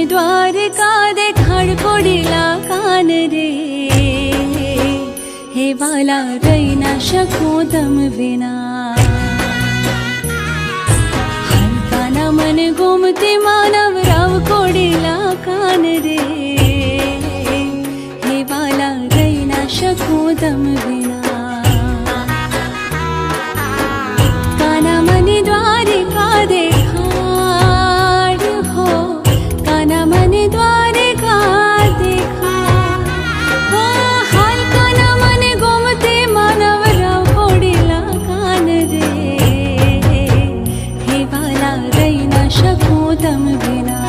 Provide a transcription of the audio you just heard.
द्वारका देखाड कोडिला कान रे, हे वाला रैना शकू दम विना। हलकाना मन गोमते मानव राव कोडिला कान रे, हे वाला रैना शकू दम विना। काना मनी द्वारिका देखाड हो, काना मनी द्वारिका देखाड हो। हलकाना मन गोमते मानव राव कोडिला कान रे, हे वाला रैना शकू दम विना।